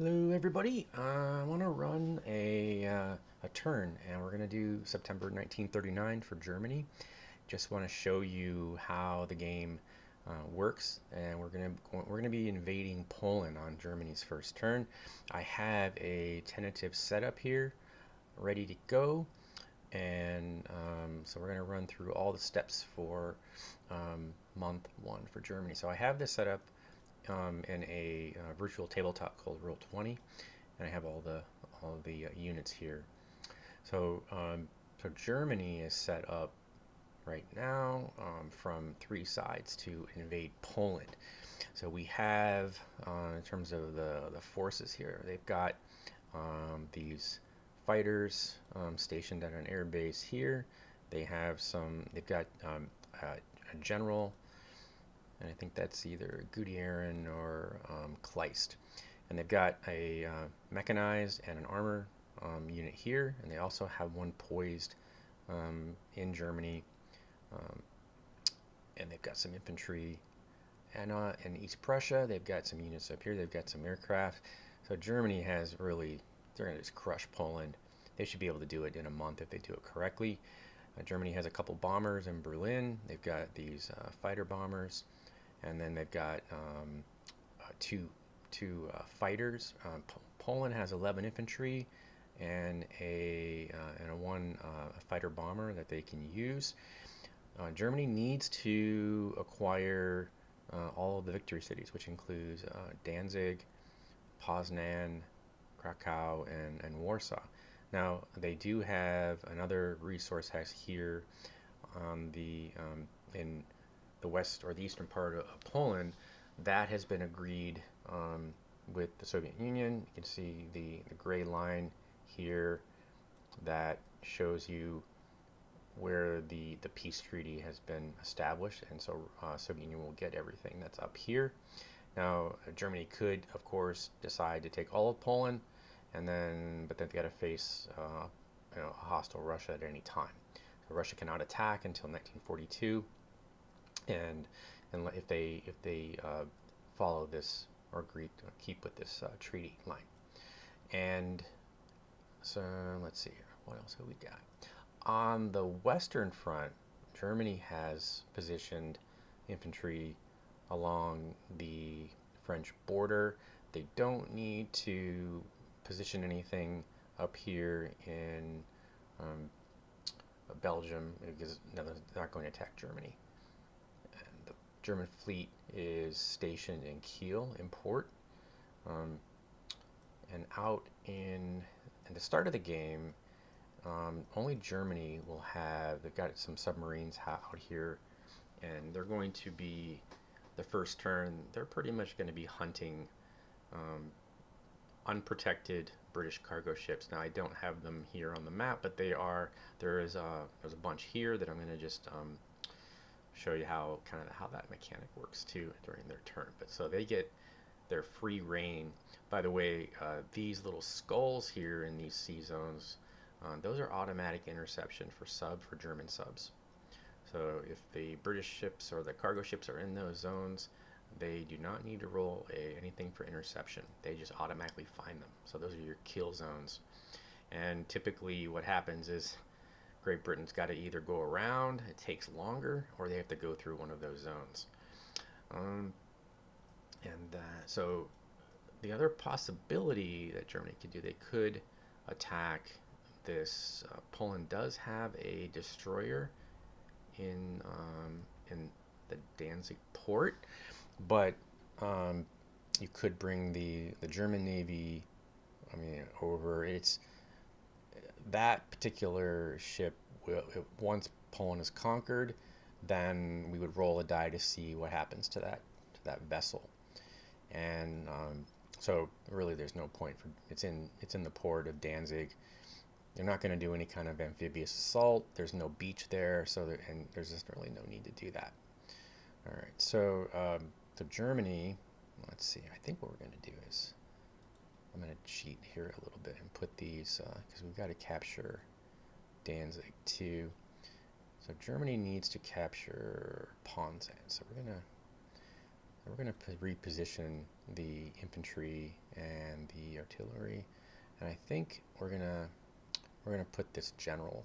Hello, everybody. I want to run a turn, and we're going to do September 1939 for Germany. Just want to show you how the game works, and we're gonna be invading Poland on Germany's first turn. I have a tentative setup here, ready to go, and so we're going to run through all the steps for month one for Germany. So I have this set up in a virtual tabletop called Roll20, and I have all the units here. So so Germany is set up right now from three sides to invade Poland. So we have, in terms of the forces here, they've got these fighters stationed at an air base here. They've got a general, and I think that's either Guderian or Kleist. And they've got a mechanized and an armor unit here, and they also have one poised in Germany, um, and they've got some infantry. And in East Prussia, they've got some units up here. They've got some aircraft. So Germany has really, they're going to just crush Poland. They should be able to do it in a month if they do it correctly. Germany has a couple bombers in Berlin. They've got these fighter bombers, and then they've got two fighters. Poland has 11 infantry and a one fighter bomber that they can use. Germany needs to acquire all of the victory cities, which includes Danzig, Poznan, Krakow, and Warsaw. Now, they do have another resource hex here on in the west or the eastern part of Poland that has been agreed with the Soviet Union. You can see the gray line here that shows you where the peace treaty has been established, and so Soviet Union will get everything that's up here. Now, Germany could, of course, decide to take all of Poland, but then they got to face a hostile Russia at any time. So Russia cannot attack until 1942, and if they follow this or agree to keep with this treaty line. And so let's see here. What else have we got? On the western front, Germany has positioned infantry along the French border. They don't need to position anything up here in um, Belgium because they're not going to attack Germany. And the German fleet is stationed in Kiel in port, um, and out in the start of the game. Only Germany will have. They've got some submarines out here, and they're going to be the first turn. They're pretty much going to be hunting um, unprotected British cargo ships. Now I don't have them here on the map, but they are. There's a bunch here that I'm going to just show you how that mechanic works too during their turn. But so they get their free reign. By the way, these little skulls here in these sea zones, those are automatic interception for German subs. So if the British ships or the cargo ships are in those zones, they do not need to roll anything for interception. They just automatically find them. So those are your kill zones. And typically what happens is Great Britain's got to either go around, it takes longer, or they have to go through one of those zones. Um, so the other possibility that Germany could do, they could attack this. Poland does have a destroyer in the Danzig port, but um, you could bring the German Navy. I mean, over. It's that particular ship. Once Poland is conquered, then we would roll a die to see what happens to that vessel. And so really, there's no point for it's in the port of Danzig. They're not going to do any kind of amphibious assault. There's no beach there, and there's just really no need to do that. All right, so Germany, let's see. I think what we're going to do is I'm going to cheat here a little bit and put these because we've got to capture Danzig too. So Germany needs to capture Ponzan. So we're going to reposition the infantry and the artillery, and I think we're gonna put this general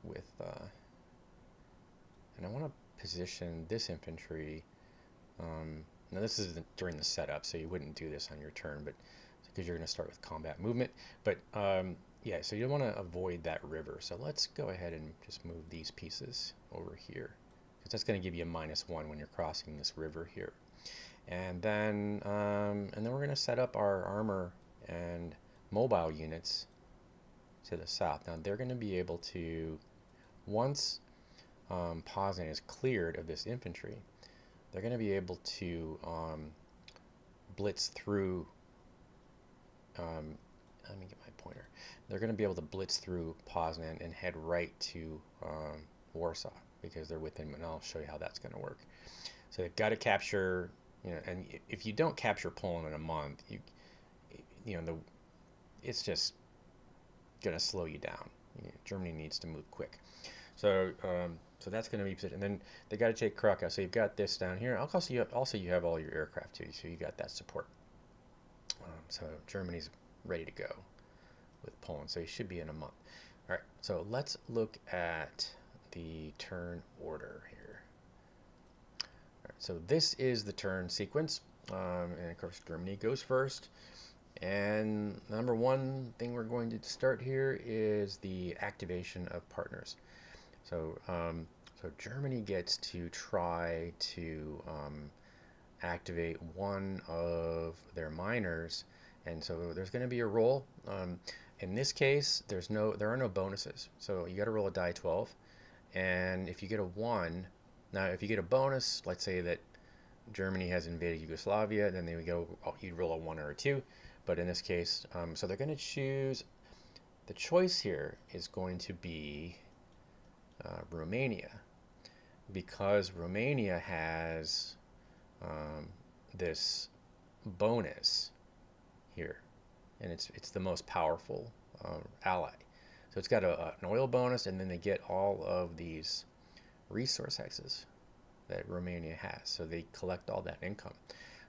with, and I want to position this infantry. Now this is during the setup, so you wouldn't do this on your turn, but because you're going to start with combat movement. But yeah, so you want to avoid that river. So let's go ahead and just move these pieces over here, because that's going to give you a -1 when you're crossing this river here. And then we're going to set up our armor and mobile units to the south. Now they're going to be able to, once Poznan is cleared of this infantry, they're going to be able to blitz through. Let me get my pointer. They're going to be able to blitz through Poznan and head right to Warsaw, because they're within, and I'll show you how that's going to work. So they've got to capture, and if you don't capture Poland in a month, it's just going to slow you down. Germany needs to move quick. So that's going to be positioned. And then they got to take Krakow. So you've got this down here. Also you have all your aircraft too, so you got that support. So Germany's ready to go with Poland. So you should be in a month. All right. So let's look at the turn order here. All right, so this is the turn sequence, and of course Germany goes first. And number one thing we're going to start here is the activation of partners. So, so Germany gets to try to activate one of their miners, and so there's going to be a roll. In this case, there are no bonuses. So you got to roll a die 12, and if you get a 1, now if you get a bonus, let's say that Germany has invaded Yugoslavia, then you'd roll a 1 or a 2. But in this case, so they're going to choose, the choice here is going to be Romania, because Romania has this bonus here, and it's the most powerful ally. So it's got an oil bonus, and then they get all of these resource hexes that Romania has. So they collect all that income.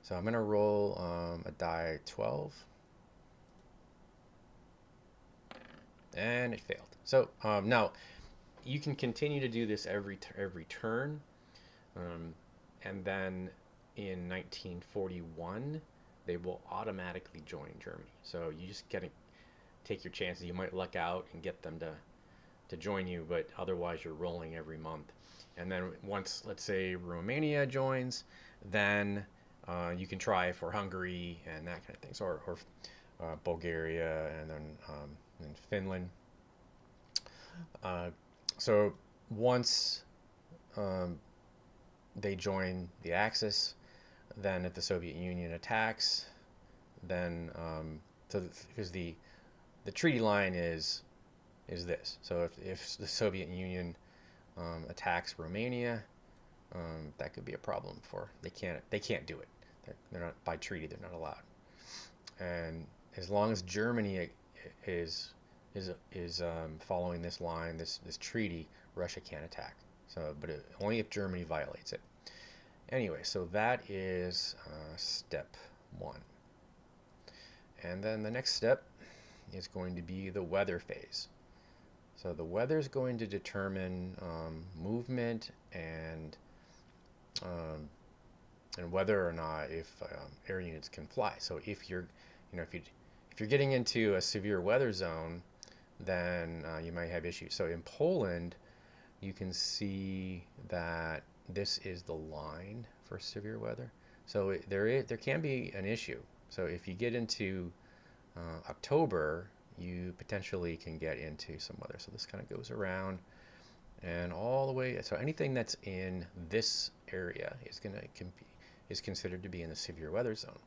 So I'm going to roll a die 12, and it failed. So now you can continue to do this every turn, and then in 1941 they will automatically join Germany. So you just gotta take your chances. You might luck out and get them to join you, but otherwise you're rolling every month. And then once, let's say, Romania joins, then you can try for Hungary and that kind of thing, or Bulgaria, and then Finland. So once they join the Axis, then if the Soviet Union attacks, then because the treaty line is this. So if the Soviet Union attacks Romania, that could be a problem for they can't do it. They're not, by treaty, they're not allowed. And as long as Germany is following this line, this treaty, Russia can't attack. So, but only if Germany violates it. Anyway, so that is step 1. And then the next step is going to be the weather phase. So the weather is going to determine movement and whether or not if air units can fly. So if you're getting into a severe weather zone, then you might have issues. So in Poland, you can see that this is the line for severe weather. So there can be an issue. So if you get into October, you potentially can get into some weather. So this kind of goes around and all the way. So anything that's in this area is considered to be in the severe weather zone.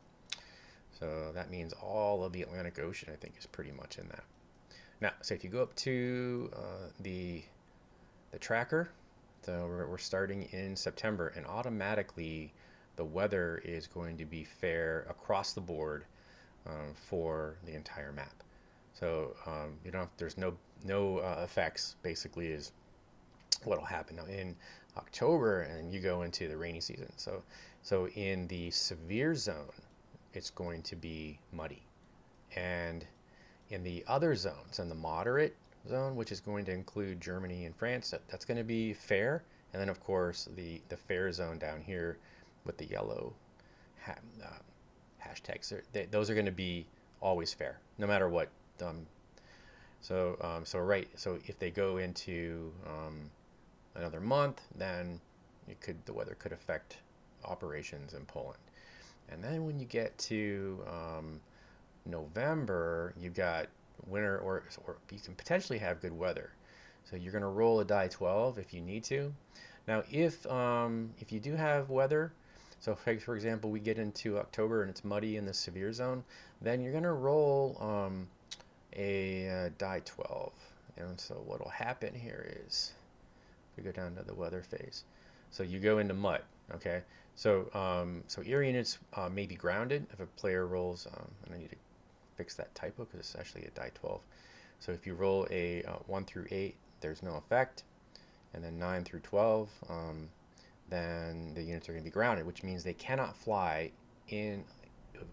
So that means all of the Atlantic Ocean, I think, is pretty much in that. Now, so if you go up to the tracker, so we're starting in September, and automatically the weather is going to be fair across the board for the entire map. So there's no effects. Basically, is what will happen now in October, and you go into the rainy season. So So in the severe zone, it's going to be muddy. And in the other zones, in the moderate zone, which is going to include Germany and France, that's going to be fair. And then, of course, the fair zone down here with the yellow ha hashtags, those are going to be always fair, no matter what. So if they go into another month, then the weather could affect operations in Poland. And then when you get to November, you've got winter, or you can potentially have good weather. So you're going to roll a die 12 if you need to. Now, if you do have weather, so for example, we get into October and it's muddy in the severe zone, then you're going to roll a die 12. And so what will happen here is, we go down to the weather phase. So you go into mud, okay? So area units may be grounded if a player rolls, and I need to fix that typo because it's actually a die 12. So if you roll a 1 through 8, there's no effect. And then 9 through 12, then the units are going to be grounded, which means they cannot fly in,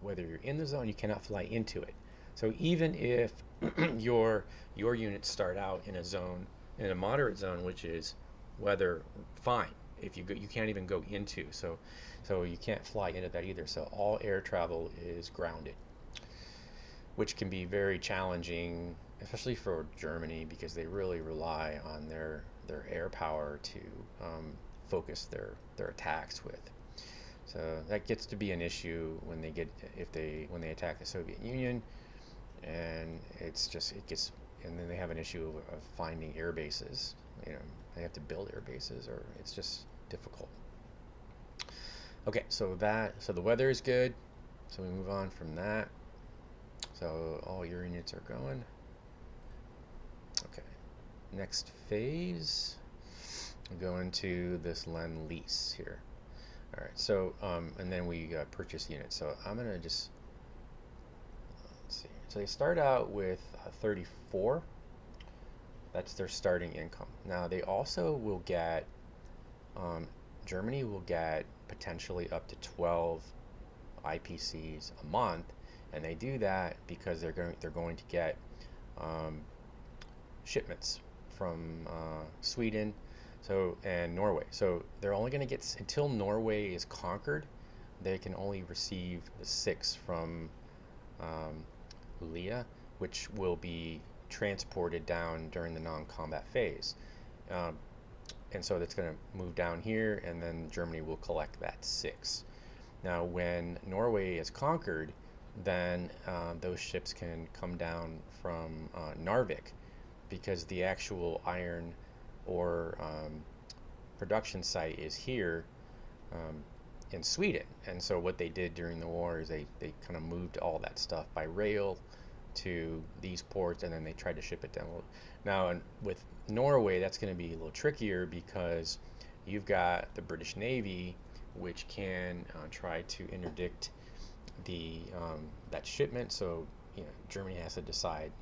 whether you're in the zone, you cannot fly into it. So even if your units start out in a zone, in a moderate zone, which is weather fine, if you can't even go into, so you can't fly into that either. So all air travel is grounded, which can be very challenging, especially for Germany, because they really rely on their air power to focus their attacks with. So that gets to be an issue when they attack the Soviet Union, and it gets, and then they have an issue of finding air bases. They have to build air bases, or it's just difficult. Okay, so the weather is good. So we move on from that. So all your units are going. Okay, next phase, we go into this Lend-Lease here. All right, so and then we purchase units. So I'm gonna just, let's see. So they start out with 34. That's their starting income. Now they also will get, Germany will get potentially up to 12 IPCs a month, and they do that because they're going to get shipments from Sweden, and Norway. So they're only going to get, until Norway is conquered, they can only receive the 6 from Lea, which will be transported down during the non-combat phase. And so that's going to move down here, and then Germany will collect that 6. Now, when Norway is conquered, then those ships can come down from Narvik, because the actual iron ore production site is here in Sweden. And so what they did during the war is they kind of moved all that stuff by rail to these ports, and then they tried to ship it down. Now, with Norway, that's going to be a little trickier, because you've got the British Navy, which can try to interdict that shipment. So Germany has to decide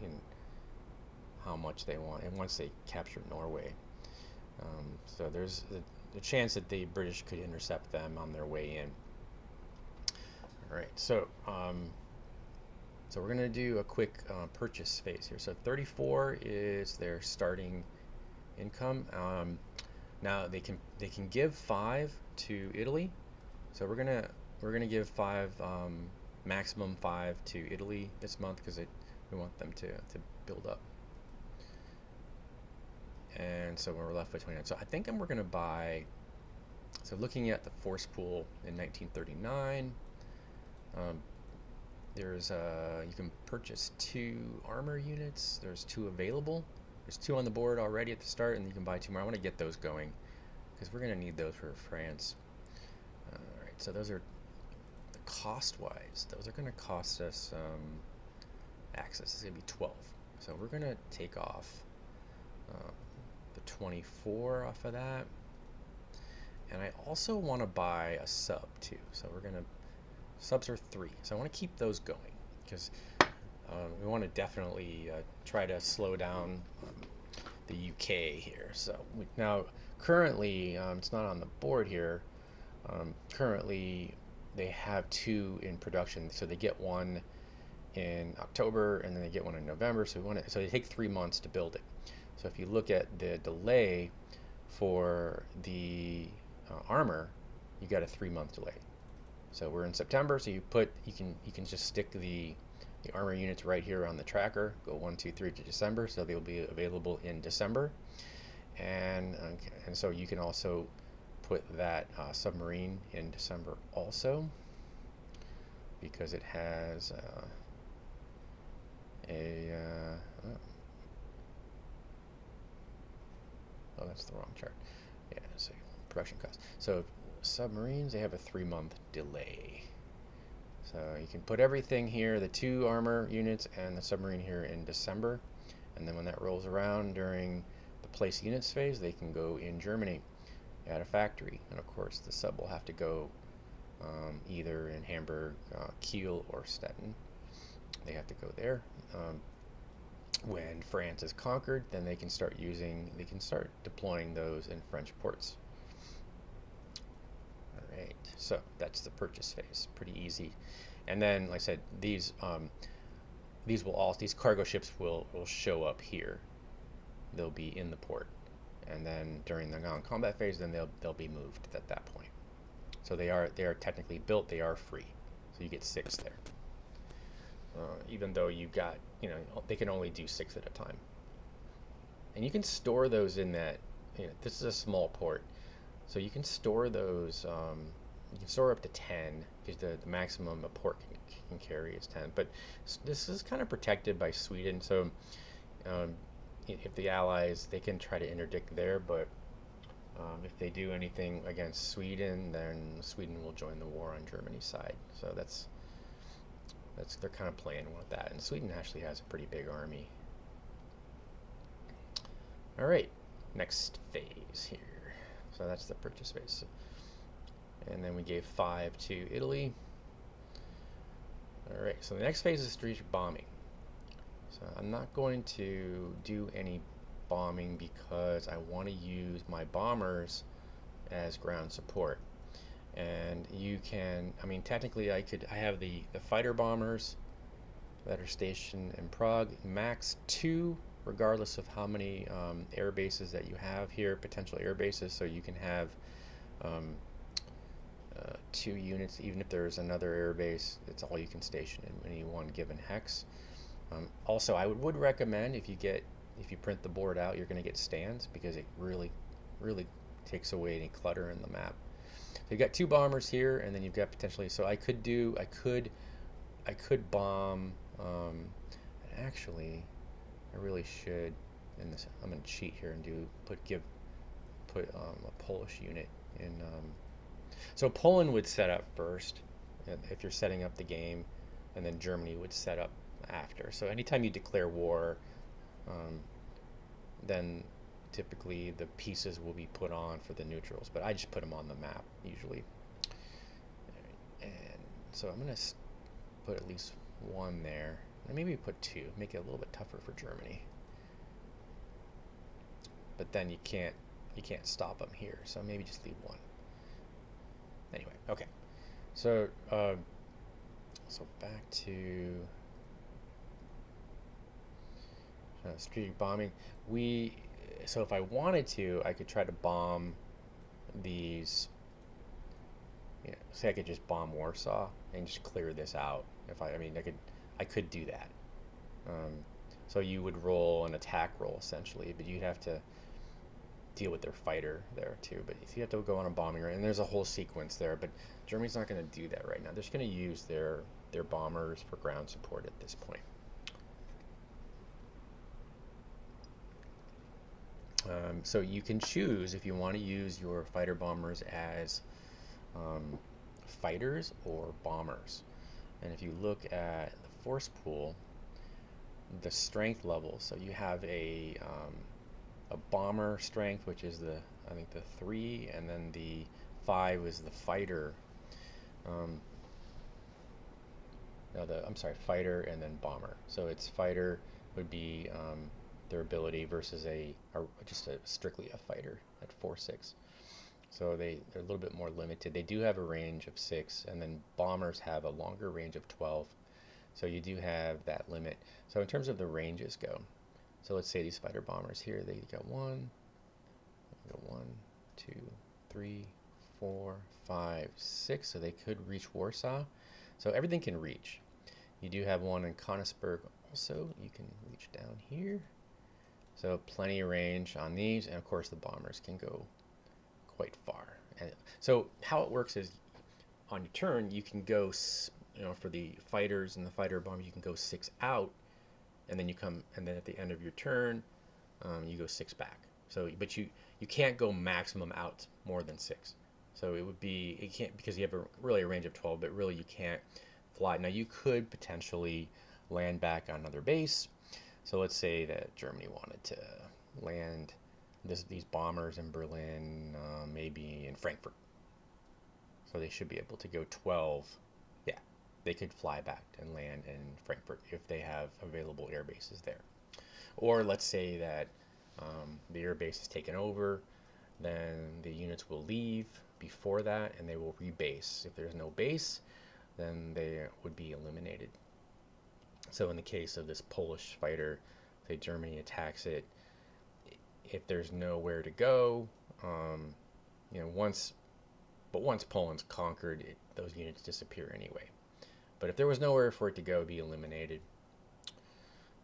how much they want, and once they capture Norway, so there's a chance that the British could intercept them on their way in. All right, so we're going to do a quick purchase phase here. So 34 is their starting income. Now they can give 5 to Italy. So we're gonna give 5, maximum 5 to Italy this month, because we want them to build up. And so we're left with 29. So I think we're gonna buy. So looking at the force pool in 1939. You can purchase 2 armor units. There's 2 available. There's 2 on the board already at the start, and you can buy 2 more. I want to get those going, because we're going to need those for France. All right, so those are, cost-wise, those are going to cost us access. It's going to be 12. So we're going to take off the 24 off of that. And I also want to buy a sub too. So we're going to, subs are 3. So I want to keep those going, because we want to definitely try to slow down the UK here. So now currently, it's not on the board here, Currently, they have two in production, so they get one in October and then they get one in November. So they take 3 months to build it. So if you look at the delay for the armor, you got a 3 month delay. So we're in September, so you can just stick the armor units right here on the tracker. Go 1, 2, 3 to December, so they'll be available in December, and so you can also put that submarine in December also because it has a oh, that's the wrong chart. Yeah, so production cost. So submarines, they have a 3 month delay. So you can put everything here, the two armor units and the submarine here in December, and then when that rolls around during the place units phase, they can go in Germany at a factory. And of course, the sub will have to go either in Hamburg, Kiel, or Stettin. They have to go there. When France is conquered, then they can start deploying those in French ports. All right, so that's the purchase phase. Pretty easy. And then, like I said, these cargo ships will show up here. They'll be in the port, and then during the non-combat phase, then they'll be moved at that point. So they are technically built. They are free. So you get 6 there. Even though you've got, they can only do 6 at a time. And you can store those in that, this is a small port, so you can store those, you can store up to 10, because the maximum a port can carry is 10. But this is kind of protected by Sweden, so if the Allies, they can try to interdict there, but if they do anything against Sweden, then Sweden will join the war on Germany's side. So they're kind of playing with that, and Sweden actually has a pretty big army. All right, next phase here. So that's the purchase phase, and then we gave 5 to Italy. All right, so the next phase is strategic bombing. So I'm not going to do any bombing because I want to use my bombers as ground support. And you can, technically I have the fighter bombers that are stationed in Prague, max 2, regardless of how many air bases that you have here, potential air bases. So you can have 2 units, even if there's another air base. It's all you can station in any one given hex. Also, I would recommend if you print the board out, you're going to get stands, because it really takes away any clutter in the map. So you've got 2 bombers here, and then you've got potentially. So I could bomb. Actually, I really should. In this, I'm going to cheat here and put a Polish unit in. So Poland would set up first, if you're setting up the game, and then Germany would set up after. So anytime you declare war, then typically the pieces will be put on for the neutrals, but I just put them on the map usually. And so I'm going to put at least 1 there, and maybe put 2, make it a little bit tougher for Germany. But then you can't stop them here, so maybe just leave 1. Anyway, okay. So back to strategic bombing. So if I wanted to, I could try to bomb these. Say I could just bomb Warsaw and just clear this out. I could do that. So you would roll an attack roll essentially, but you'd have to deal with their fighter there too. But if you have to go on a bombing run, and there's a whole sequence there, but Germany's not going to do that right now. They're just going to use their bombers for ground support at this point. So you can choose if you want to use your fighter bombers as fighters or bombers. And if you look at the force pool, the strength level, so you have a bomber strength, which is the 3, and then the 5 is the fighter. Fighter and then bomber. So it's fighter would be their ability versus just strictly a fighter at 4-6. So they're a little bit more limited. They do have a range of 6, and then bombers have a longer range of 12. So you do have that limit. So in terms of the ranges go, so let's say these fighter bombers here, they got one, two, three, 4, 5, 6. So they could reach Warsaw. So everything can reach. You do have one in Konigsberg also. You can reach down here. So plenty of range on these, and of course the bombers can go quite far. And so how it works is on your turn you can go, for the fighters and the fighter bomber, you can go 6 out, and then you come, and then at the end of your turn, you go 6 back. So, but you can't go maximum out more than 6. So it can't, because you have really a range of 12, but really you can't fly. Now you could potentially land back on another base. So let's say that Germany wanted to land these bombers in Berlin, maybe in Frankfurt. So they should be able to go 12. Yeah, they could fly back and land in Frankfurt if they have available air bases there. Or let's say that the air base is taken over, then the units will leave before that and they will rebase. If there's no base, then they would be eliminated. So in the case of this Polish fighter, say Germany attacks it, if there's nowhere to go, once Poland's conquered, those units disappear anyway. But if there was nowhere for it to go, it'd be eliminated.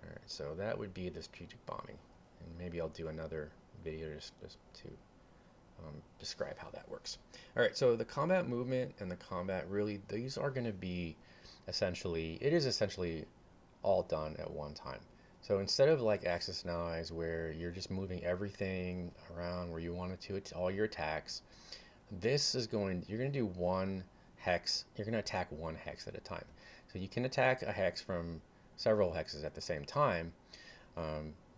All right, so that would be the strategic bombing, and maybe I'll do another video just to describe how that works. All right, so the combat movement and the combat, really, these are going to be it is essentially all done at one time. So instead of like Axis and Allies, where you're just moving everything around where you want it to, it's all your attacks, you're going to do one hex, you're going to attack one hex at a time. So you can attack a hex from several hexes at the same time.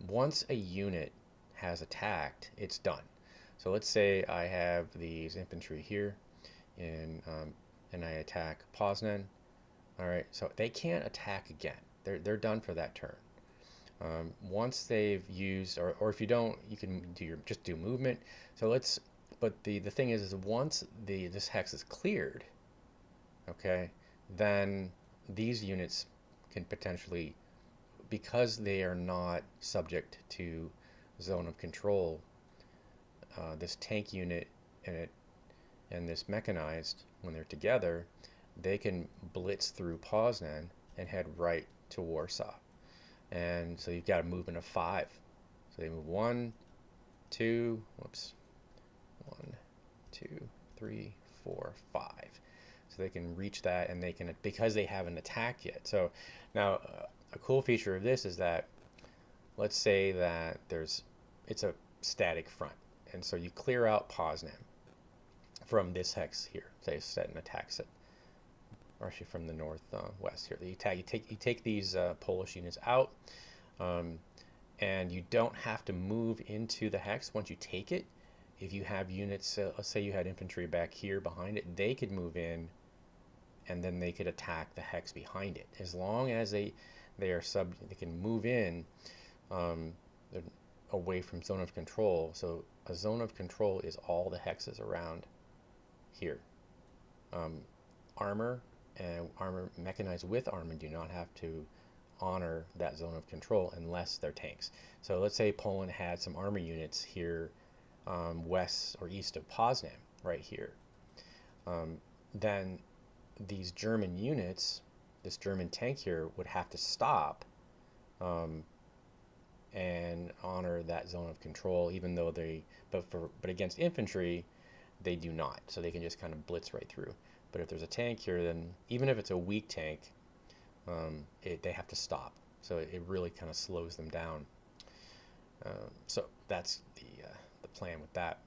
Once a unit has attacked, it's done. So let's say I have these infantry here, and I attack Poznan. All right, so they can't attack again. They're done for that turn. Once they've used, or if you don't, you can just do movement. But the thing is once this hex is cleared, okay, then these units can potentially, because they are not subject to zone of control, this tank unit and this mechanized, when they're together, they can blitz through Poznan and head right to Warsaw. And so you've got a movement of 5. So they move 1, 2, 3, 4, 5. So they can reach that, and because they haven't attacked yet. So now a cool feature of this is that, let's say that it's a static front, and so you clear out Poznan from this hex here. Say set and attacks it, or actually from the northwest here. You take these Polish units out, and you don't have to move into the hex once you take it. If you have units, let's say you had infantry back here behind it, they could move in, and then they could attack the hex behind it. As long as they can move in away from zone of control. So a zone of control is all the hexes around here. Armor and armor mechanized with armor do not have to honor that zone of control unless they're tanks. So let's say Poland had some armor units here, west or east of Poznan, right here. Then these German units, this German tank here, would have to stop and honor that zone of control, even though but against infantry, they do not. So they can just kind of blitz right through. But if there's a tank here, then even if it's a weak tank, they have to stop. So it really kind of slows them down. So that's the plan with that.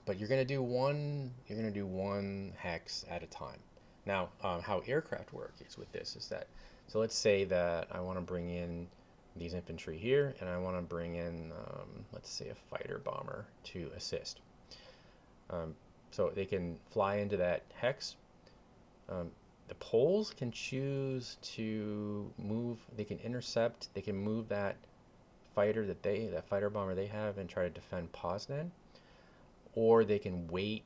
But you're gonna do one hex at a time. Now, how aircraft work is with this is that, so let's say that I want to bring in these infantry here, and I want to bring in, let's say, a fighter bomber to assist. So they can fly into that hex. The Poles can choose to move, they can intercept, they can move that fighter that fighter bomber they have and try to defend Poznan, or they can wait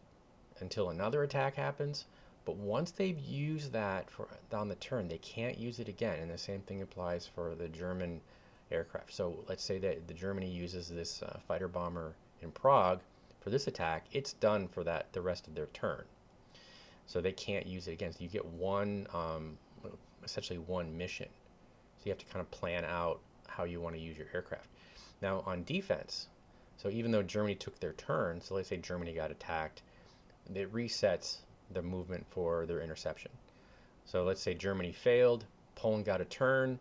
until another attack happens. But once they've used that for on the turn, they can't use it again. And the same thing applies for the German aircraft. So let's say that the Germany uses this fighter bomber in Prague for this attack. It's done for the rest of their turn. So they can't use it again. So you get one, essentially one mission. So you have to kind of plan out how you want to use your aircraft. Now on defense, so even though Germany took their turn, so let's say Germany got attacked, it resets the movement for their interception. So let's say Germany failed, Poland got a turn,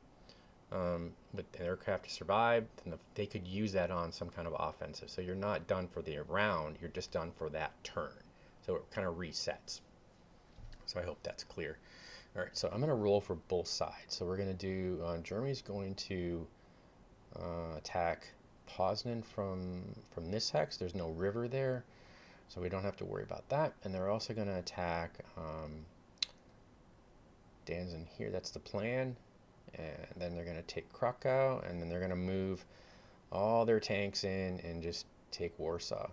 with an aircraft survived, and they could use that on some kind of offensive. So you're not done for the round, you're just done for that turn. So it kind of resets. So I hope that's clear. All right, so I'm going to roll for both sides. So we're going to do, Germany's going to attack Poznan from this hex. There's no river there, so we don't have to worry about that. And they're also going to attack Danzig here. That's the plan. And then they're going to take Krakow, and then they're going to move all their tanks in and just take Warsaw.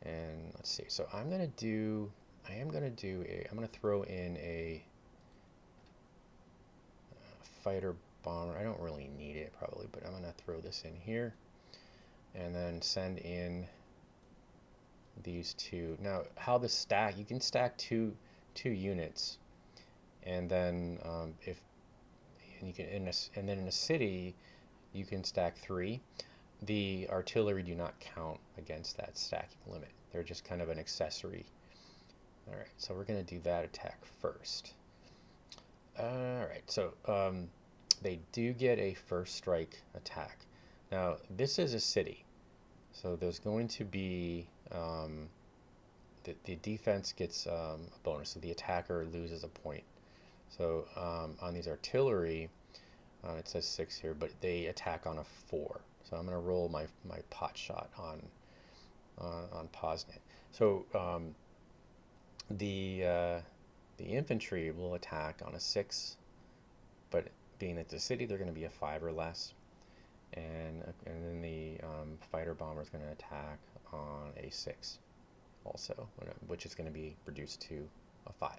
And let's see. So I'm going to throw in a fighter bomber. I don't really need it probably, but I'm going to throw this in here and then send in these two. Now, how the stack, you can stack two units, and then and then in a city you can stack 3. The artillery do not count against that stacking limit. They're just kind of an accessory. All right, so we're going to do that attack first. All right, so they do get a first strike attack. Now, this is a city, so there's going to be the defense gets a bonus, so the attacker loses a point. So on these artillery, it says 6 here, but they attack on a 4. So I'm going to roll my pot shot on Poznan. So the infantry will attack on a 6, but being that the city, they're going to be a 5 or less, and then the fighter bomber is going to attack on a 6 also, which is going to be reduced to a 5.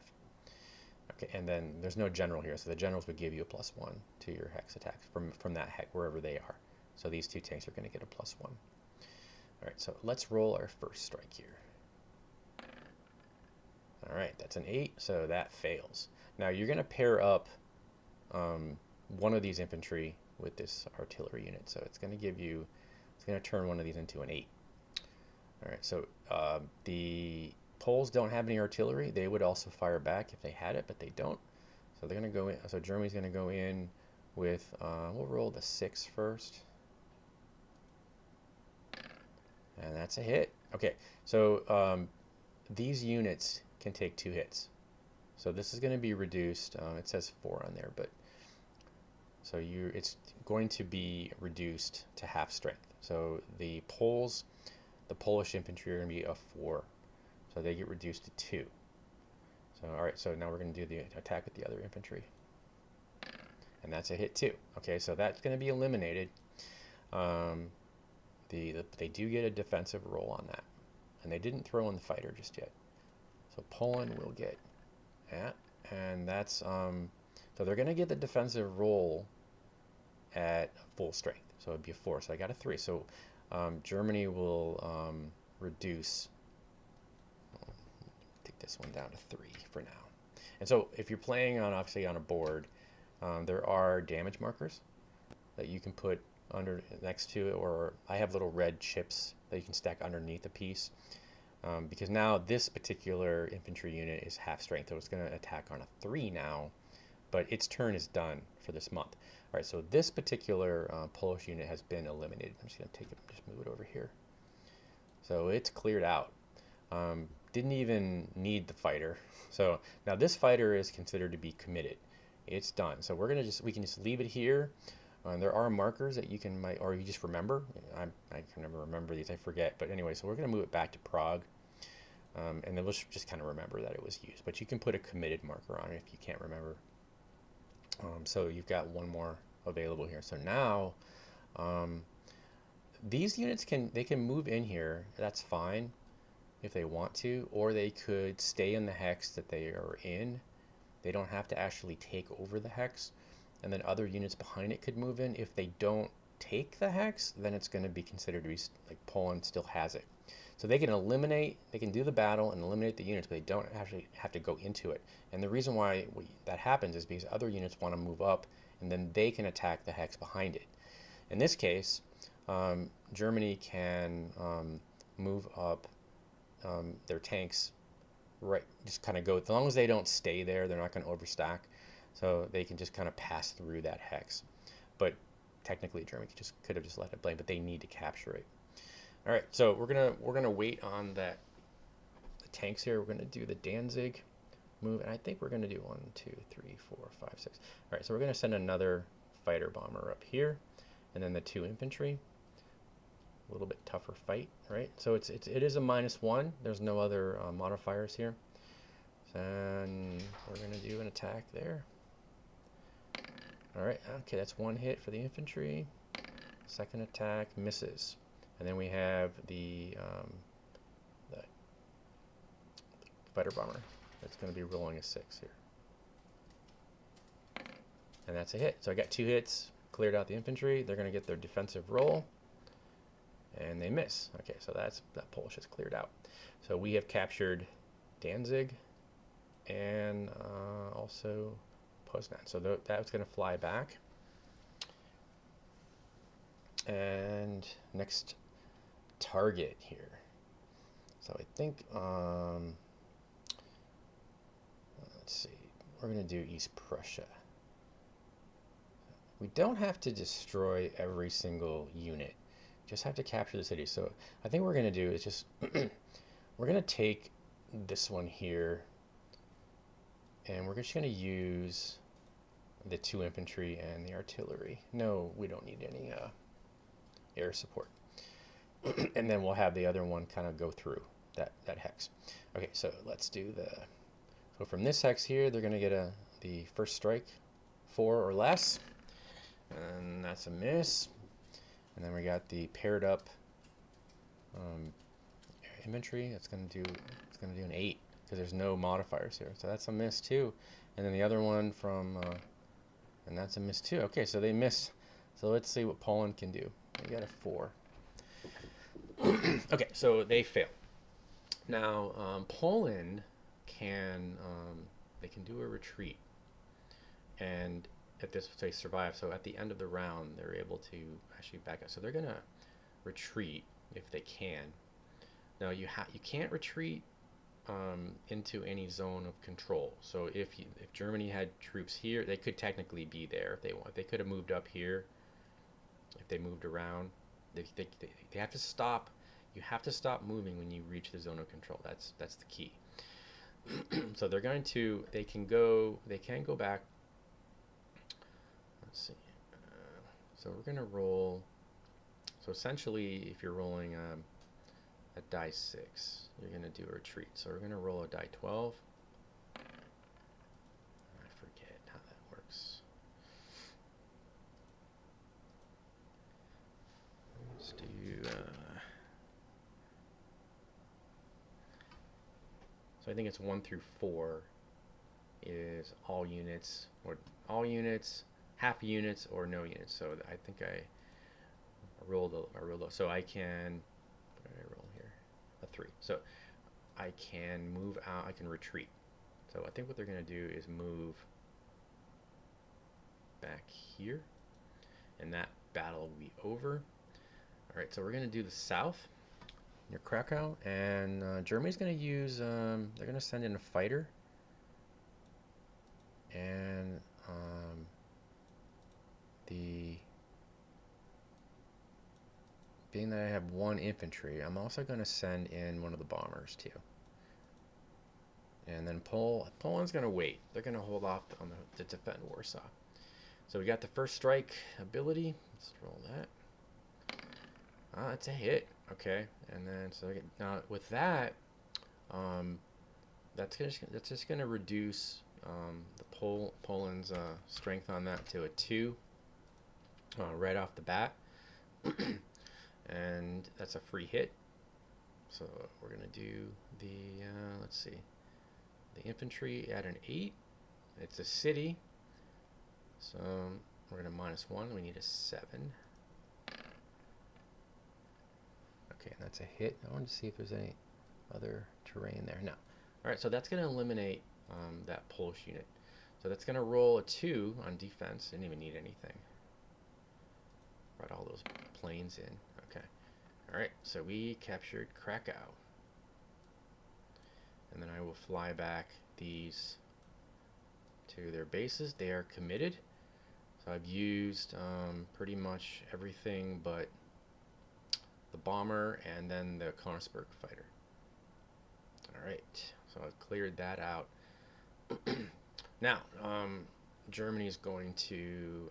Okay, and then there's no general here, so the generals would give you a +1 to your hex attacks from that hex, wherever they are. So these two tanks are going to get a +1. All right, so let's roll our first strike here. All right, that's an 8, so that fails. Now you're going to pair up one of these infantry with this artillery unit, so it's going to turn one of these into an 8. All right, so the Poles don't have any artillery. They would also fire back if they had it, but they don't. So they're going to go in. So Germany's going to go in with, we'll roll the 6 first. And that's a hit. Okay, so these units can take 2 hits. So this is going to be reduced. It says 4 on there, but so it's going to be reduced to half strength. So the Polish infantry are going to be a 4. So they get reduced to 2. So all right, so now we're going to do the attack with the other infantry. And that's a hit too. Okay, so that's going to be eliminated. They do get a defensive roll on that. And they didn't throw in the fighter just yet. So Poland will get that. And that's, so they're going to get the defensive roll at full strength. So it'd be a 4. So I got a 3. So Germany will reduce, take this one down to 3 for now. And so if you're playing obviously on a board, there are damage markers that you can put next to it, or I have little red chips that you can stack underneath a piece, because now this particular infantry unit is half strength, so it's going to attack on a 3 now, but its turn is done for this month. All right, so this particular Polish unit has been eliminated. I'm just going to take it, just move it over here. So it's cleared out. Didn't even need the fighter. So now this fighter is considered to be committed. It's done. So we can just leave it here. There are markers that you can, or you just remember. I can never remember these, I forget. But anyway, so we're going to move it back to Prague. And then we'll just kind of remember that it was used. But you can put a committed marker on it if you can't remember. So you've got one more available here. So now Um, these units can move in here. That's fine if they want to, or they could stay in the hex that they are in. They don't have to actually take over the hex, and then other units behind it could move in. If they don't take the hex, then it's going to be considered to be like Poland still has it. So they can do the battle and eliminate the units, but they don't actually have to go into it. And the reason why that happens is because other units want to move up, and then they can attack the hex behind it. In this case, Germany can move up their tanks right, just kind of go, as long as they don't stay there, they're not going to overstack. So they can just kind of pass through that hex. But technically, Germany could have just let it play, but they need to capture it. All right, so we're gonna wait on the tanks here. We're gonna do the Danzig move, and I think we're gonna do 1, 2, 3, 4, 5, 6. All right, so we're gonna send another fighter bomber up here, and then the 2 infantry. A little bit tougher fight, right? So it is a -1. There's no other modifiers here. And we're gonna do an attack there. All right, okay, that's 1 hit for the infantry. Second attack misses. And then we have the fighter bomber that's going to be rolling a 6 here. And that's a hit. So I got 2 hits, cleared out the infantry. They're going to get their defensive roll, and they miss. Okay, so that Polish is cleared out. So we have captured Danzig and also Poznan. So that's going to fly back. And next target here. So I think, let's see, we're going to do East Prussia. We don't have to destroy every single unit. Just have to capture the city. So I think what we're going to do is just, we're going to take this one here, and we're just going to use the 2 infantry and the artillery. No, we don't need any air support. And then we'll have the other one kind of go through that hex. Okay, so let's do so from this hex here, they're going to get the first strike, 4 or less, and that's a miss. And then we got the paired up infantry. It's going to do an 8 because there's no modifiers here, so that's a miss too. And then the other one and that's a miss too. Okay, so they miss. So let's see what Poland can do. They got a 4. Okay, so they fail. Now Poland can they can do a retreat, and if they survive, so at the end of the round they're able to actually back up. So they're gonna retreat if they can. Now you can't retreat into any zone of control. So if Germany had troops here, they could technically be there if they want. They could have moved up here if they moved around. They have to stop. You have to stop moving when you reach the zone of control. That's the key. So they can go back. Let's see. So we're gonna roll. So essentially, if you're rolling a die 6, you're gonna do a retreat. So we're gonna roll a die 12. I forget how that works. Let's do. So I think it's 1 through 4 is all units, half units, or no units. So I think I rolled low. So I can, what did I roll here? A 3. So I can move out, I can retreat. So I think what they're going to do is move back here, and that battle will be over. All right, so we're going to do the south near Krakow, and Germany's going to use, they're going to send in a fighter, and being that I have 1 infantry, I'm also going to send in one of the bombers too. And then Poland's going to wait. They're going to hold off to defend Warsaw. So we got the first strike ability. Let's roll that. It's a hit. Okay, and then now with that, that's just going to reduce Poland's strength on that to a 2 right off the bat. And that's a free hit. So we're going to do the, let's see, the infantry at an 8. It's a city. So we're going to -1. We need a 7. Okay, and that's a hit. I want to see if there's any other terrain there. No. All right, so that's going to eliminate that Polish unit. So that's going to roll a 2 on defense. Didn't even need anything. Brought all those planes in. Okay. All right, so we captured Krakow. And then I will fly back these to their bases. They are committed. So I've used pretty much everything but the bomber and then the Königsberg fighter. All right, so I've cleared that out. Now, Germany is going to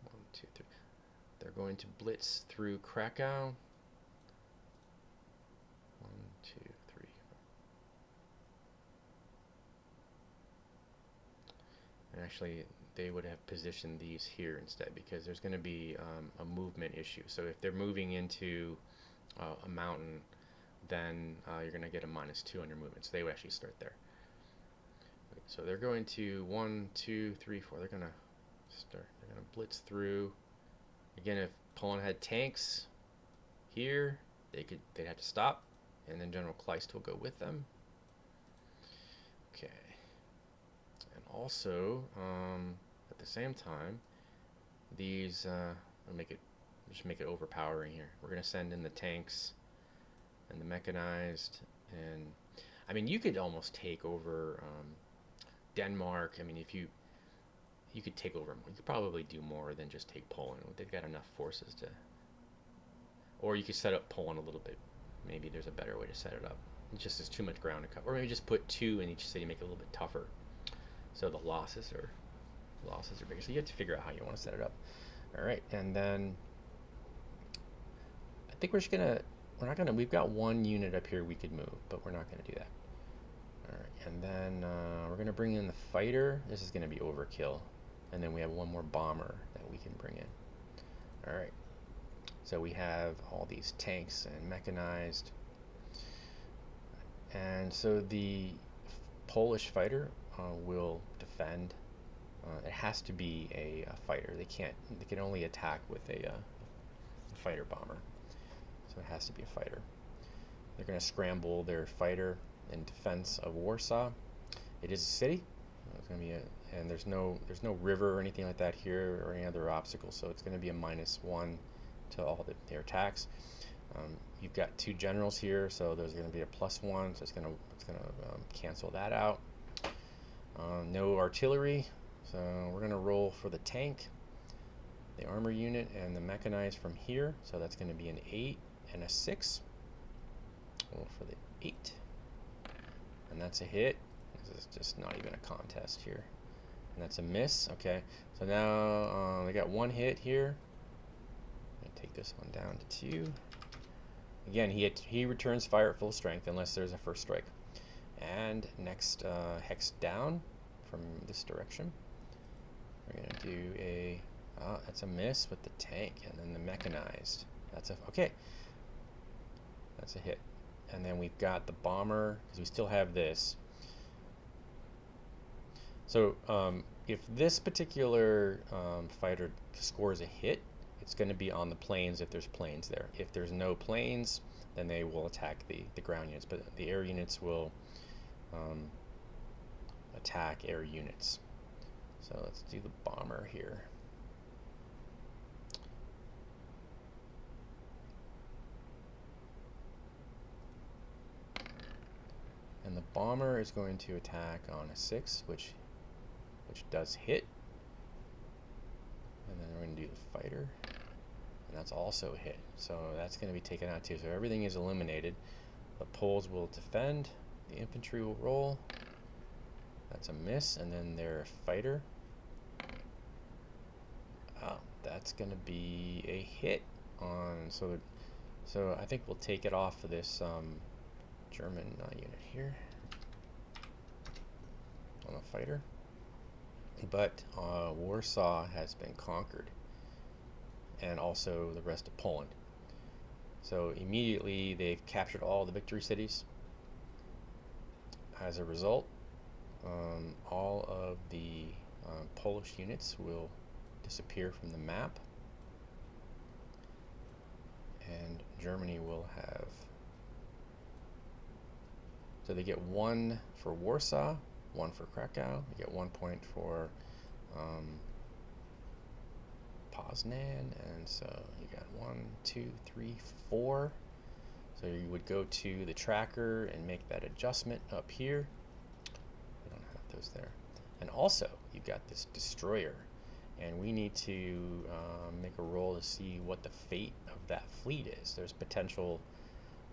1, 2, 3. They're going to blitz through Krakow. 1, 2, 3. And actually, they would have positioned these here instead because there's going to be a movement issue. So if they're moving into a mountain, then you're going to get a -2 on your movement. So they would actually start there. So they're going to 1, 2, 3, 4. They're going to start. They're going to blitz through. Again, if Poland had tanks here, they'd have to stop, and then General Kleist will go with them. Okay. And also, at the same time, these I'll just make it overpowering here. We're going to send in the tanks and the mechanized, and I mean, you could almost take over Denmark. I mean, if you could take over, you could probably do more than just take Poland. They've got enough forces to, or you could set up Poland a little bit. Maybe there's a better way to set it up. It just is too much ground to cover. Or maybe just put 2 in each city, make it a little bit tougher, so the losses are bigger. So you have to figure out how you want to set it up. All right, and then I think we've got 1 unit up here we could move, but we're not gonna do that. All right, and then we're gonna bring in the fighter. This is gonna be overkill. And then we have 1 more bomber that we can bring in. All right, so we have all these tanks and mechanized. And so the Polish fighter will defend. It has to be a fighter. They can only attack with a fighter bomber. So it has to be a fighter. They're going to scramble their fighter in defense of Warsaw. It is a city. It's going to be and there's no river or anything like that here or any other obstacles. So it's going to be a -1 to all their attacks. You've got 2 generals here, so there's going to be a +1. So it's going to cancel that out. No artillery, so we're going to roll for the tank, the armor unit, and the mechanized from here. So that's going to be an 8 and a 6. Roll for the 8, and that's a hit. This is just not even a contest here, and that's a miss. Okay, so now we got 1 hit here. I'm going to take this one down to 2. Again, he returns fire at full strength unless there's a first strike. And next hex down from this direction. We're going to do that's a miss with the tank, and then the mechanized. Okay. That's a hit. And then we've got the bomber, because we still have this. So if this particular fighter scores a hit, it's going to be on the planes if there's planes there. If there's no planes, then they will attack the ground units, but the air units will attack air units. So let's do the bomber here. And the bomber is going to attack on a 6, which does hit. And then we're going to do the fighter, and that's also a hit. So that's going to be taken out too. So everything is eliminated. The Poles will defend. The infantry will roll. That's a miss, and then their fighter. That's going to be a hit on. So I think we'll take it off of this German unit here on a fighter. But Warsaw has been conquered, and also the rest of Poland. So immediately they've captured all the victory cities. As a result, all of the Polish units will disappear from the map, and Germany will have, so they get 1 for Warsaw, 1 for Krakow, they get 1 point for Poznan, and so you got 1, 2, 3, 4. So you would go to the tracker and make that adjustment up here. I don't have those there. And also, you've got this destroyer, and we need to make a roll to see what the fate of that fleet is. There's potential,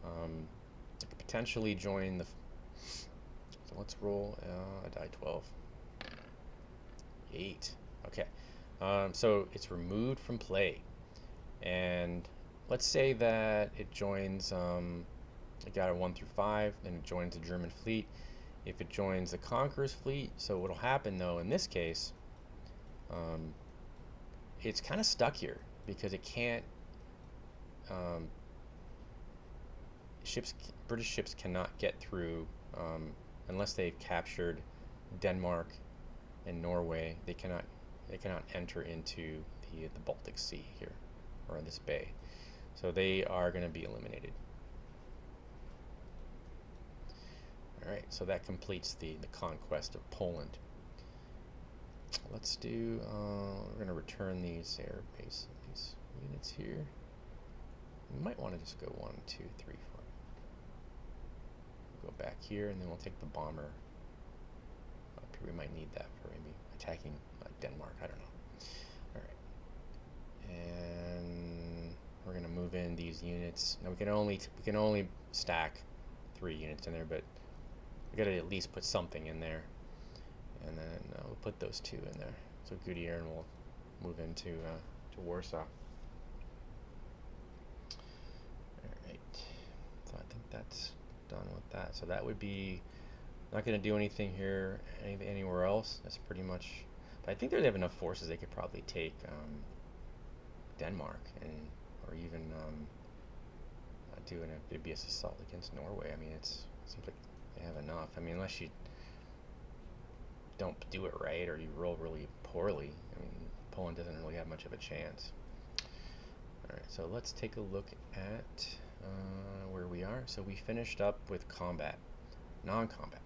it could potentially join the. So let's roll a die 12. 8. Okay. So it's removed from play, and let's say that it joins, it got a 1 through 5, and it joins the German fleet. If it joins the Conqueror's fleet, so what'll happen though in this case, it's kind of stuck here because it can't, British ships cannot get through unless they've captured Denmark and Norway. They cannot enter into the Baltic Sea here, or in this bay. So they are going to be eliminated. All right, so that completes the conquest of Poland. Let's do, we're going to return these air base, these units here. We might want to just go 1, 2, 3, 4. We'll go back here, and then we'll take the bomber up here. We might need that for maybe attacking Denmark, I don't know. All right, and we're going to move in these units. Now we can only stack 3 units in there, but we got to at least put something in there. And then we'll put those 2 in there. So Guderian will move into to Warsaw. All right. So I think that's done with that. So that would be, not going to do anything here anywhere else. That's pretty much. But I think they have enough forces they could probably take Denmark, or even do an amphibious assault against Norway. I mean, it seems like they have enough. I mean, unless you don't do it right or you roll really poorly. I mean, Poland doesn't really have much of a chance. All right, so let's take a look at where we are. So we finished up with combat, non-combat.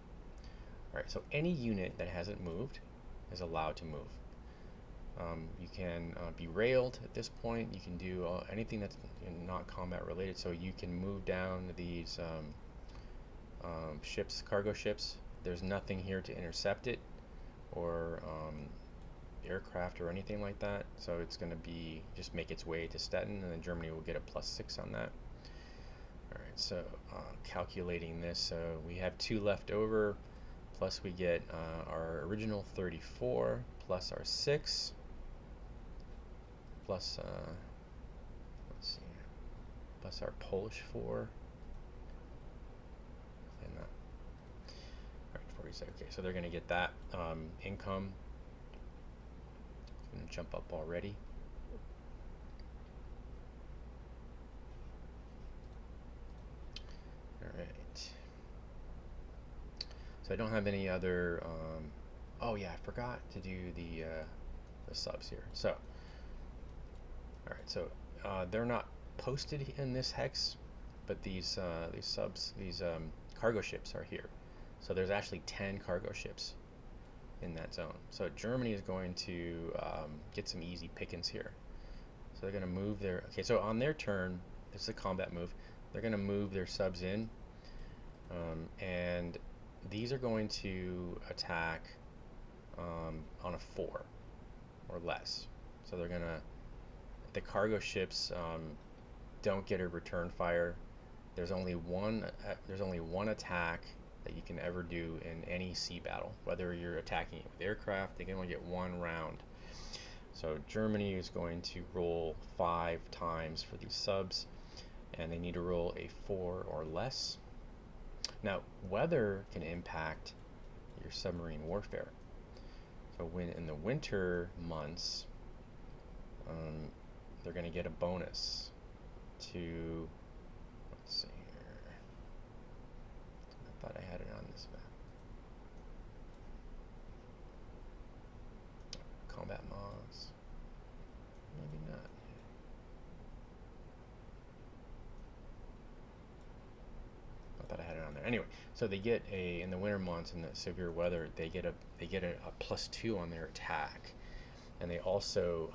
All right, so any unit that hasn't moved is allowed to move. You can be railed at this point. You can do anything that's not combat related. So you can move down these ships, cargo ships. There's nothing here to intercept it, or aircraft or anything like that. So it's going to be just make its way to Stettin, and then Germany will get a +6 on that. All right, so calculating this, so we have 2 left over, plus we get our original 34 plus our 6 plus let's see, plus our Polish 4. And all right, 46. Okay, so they're going to get that income. Going to jump up already. All right. So I don't have any other. Oh yeah, I forgot to do the subs here. So, all right. So they're not posted in this hex, but these subs, these cargo ships are here. So there's actually 10 cargo ships in that zone. So Germany is going to get some easy pickings here. So they're going to move their, okay, so on their turn, this is a combat move, they're going to move their subs in, and these are going to attack on a 4 or less. So they're going to, the cargo ships don't get a return fire. There's only one attack that you can ever do in any sea battle. Whether you're attacking it with aircraft, they can only get 1 round. So Germany is going to roll 5 times for these subs, and they need to roll a 4 or less. Now, weather can impact your submarine warfare. So when in the winter months, they're going to get a bonus to, let's see here, I thought I had it on this map. Combat mods, maybe not. I thought I had it on there. Anyway, so they get in the winter months in the severe weather, they get a +2 on their attack, and they also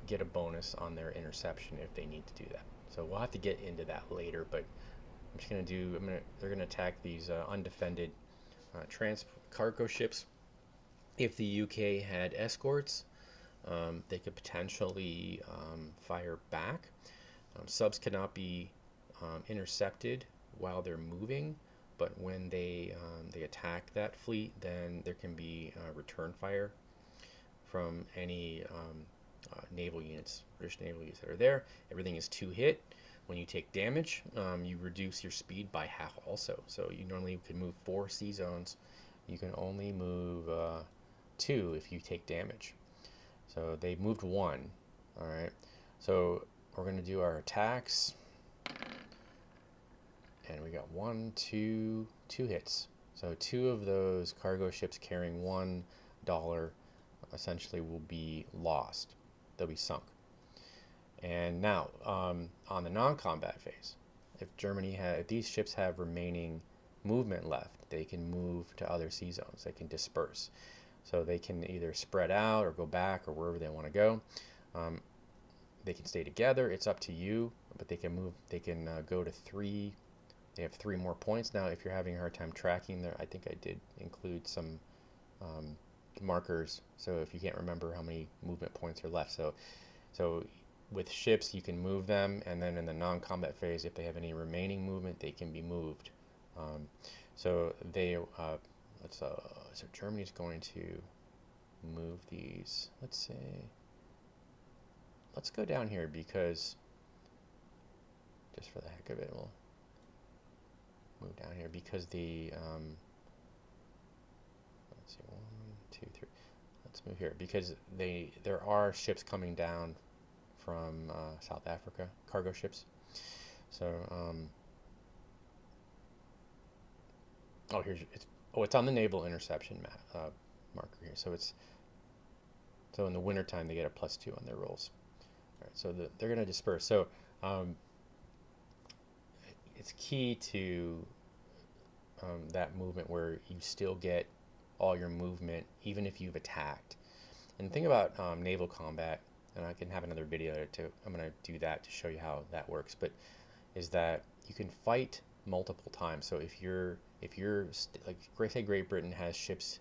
get a bonus on their interception if they need to do that. So we'll have to get into that later, but I'm just gonna do. They're gonna attack these undefended cargo ships. If the UK had escorts, they could potentially fire back. Subs cannot be intercepted while they're moving, but when they attack that fleet, then there can be return fire from any naval units, British naval units that are there. Everything is 2 hit. When you take damage, you reduce your speed by half also. So you normally can move 4 sea zones. You can only move 2 if you take damage. So they moved 1. All right. So we're going to do our attacks. And we got 2 hits. So 2 of those cargo ships carrying $1 essentially will be lost. They'll be sunk. And now, on the non-combat phase, if these ships have remaining movement left, they can move to other sea zones. They can disperse. So they can either spread out or go back or wherever they want to go. They can stay together. It's up to you, but they can move. They can go to 3. They have 3 more points. Now, if you're having a hard time tracking there, I think I did include some markers. So if you can't remember how many movement points are left. So with ships, you can move them, and then in the non-combat phase, if they have any remaining movement, they can be moved. So Germany's going to move these. Let's go down here because, just for the heck of it, we'll move down here because let's see, 1, 2, 3. Let's move here because there are ships coming down from South Africa, cargo ships. So it's on the naval interception marker here. So in the wintertime they get a +2 on their rolls. All right, so they're going to disperse. So it's key to that movement where you still get all your movement even if you've attacked. And the thing about naval combat, and I can have another video I'm going to do that to show you how that works, but is that you can fight multiple times. So if you're like, say Great Britain has ships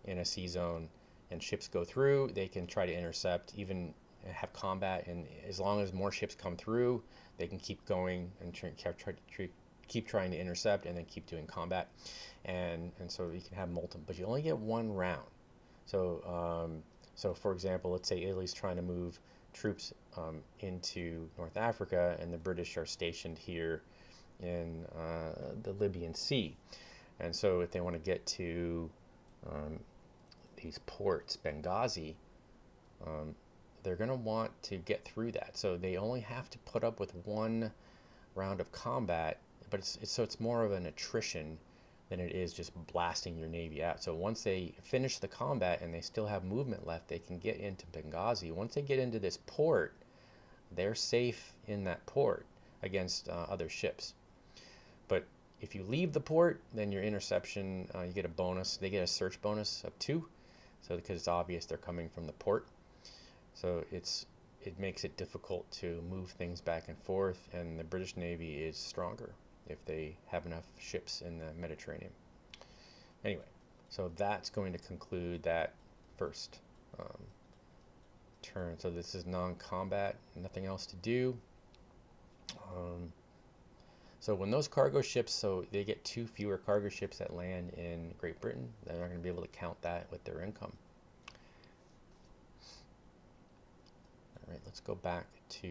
in a sea zone and ships go through, they can try to intercept, even have combat, and as long as more ships come through, they can keep going and keep trying to intercept and then keep doing combat. And so you can have multiple, but you only get 1 round. So for example, let's say Italy's trying to move troops into North Africa, and the British are stationed here in the Libyan Sea. And so if they want to get to these ports, Benghazi, they're going to want to get through that. So they only have to put up with 1 round of combat, but it's more of an attrition than it is just blasting your navy out. So once they finish the combat and they still have movement left, they can get into Benghazi. Once they get into this port, they're safe in that port against other ships. But if you leave the port, then your interception, you get a bonus. They get a search bonus of 2, so because it's obvious they're coming from the port. So it makes it difficult to move things back and forth, and the British Navy is stronger if they have enough ships in the Mediterranean. Anyway, so that's going to conclude that first turn. So this is non-combat, nothing else to do. So when those cargo ships, so they get 2 fewer cargo ships that land in Great Britain, they're not going to be able to count that with their income. All right, let's go back to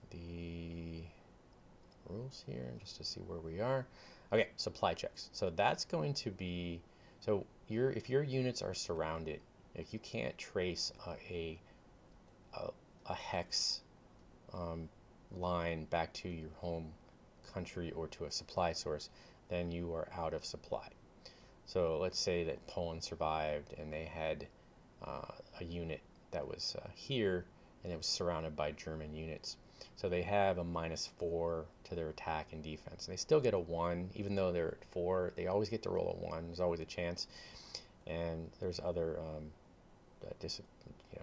the rules here just to see where we are. Okay, supply checks. So that's going to be, if your units are surrounded, If you can't trace a, a hex um, line back to your home country or to a supply source, then you are out of supply. So let's say that Poland survived and they had a unit that was here and it was surrounded by German units. So they have a -4 to their attack and defense. They still get a 1, even though they're at 4. They always get to roll a 1. There's always a chance. And there's other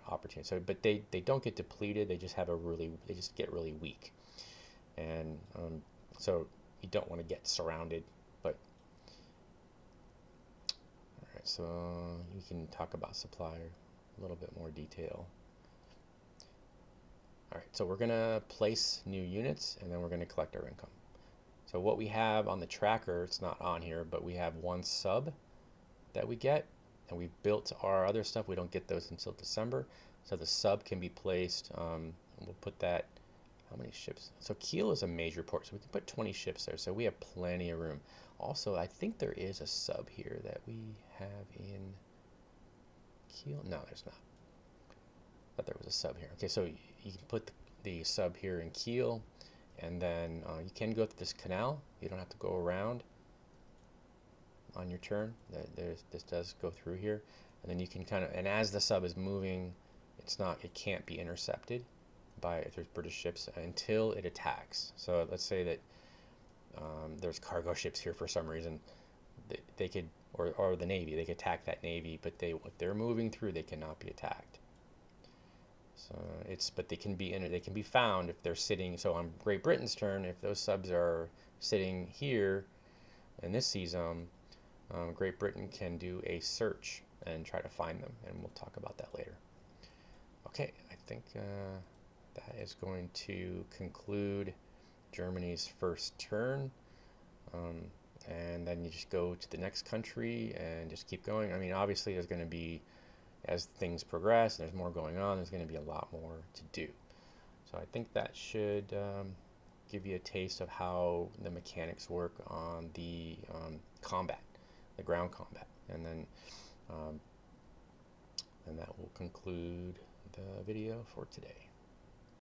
opportunities. So, but they don't get depleted. They just they just get really weak. And so you don't want to get surrounded. But all right, so you can talk about supply a little bit more detail. All right, so we're going to place new units and then we're going to collect our income. So what we have on the tracker, it's not on here, but we have 1 sub that we get, and we've built our other stuff. We don't get those until December. So the sub can be placed, we'll put that, how many ships? So Kiel is a major port, so we can put 20 ships there. So we have plenty of room. Also, I think there is a sub here that we have in Kiel. No, there's not. Thought there was a sub here. Okay, so you can put the sub here in Kiel, and then you can go through this canal. You don't have to go around on your turn. This does go through here, and then you can kind of, and as the sub is moving, it can't be intercepted by, if there's British ships, until it attacks. So let's say that there's cargo ships here for some reason. They could, or the Navy, they could attack that Navy, but if they're moving through, they cannot be attacked. So but they can be found if they're sitting. So on Great Britain's turn, if those subs are sitting here in this sea zone, Great Britain can do a search and try to find them, and we'll talk about that later. Okay, I think that is going to conclude Germany's first turn, and then you just go to the next country and just keep going. I mean, obviously there's going to be, as things progress and there's more going on, there's going to be a lot more to do. So I think that should give you a taste of how the mechanics work on the combat, the ground combat. And then and that will conclude the video for today.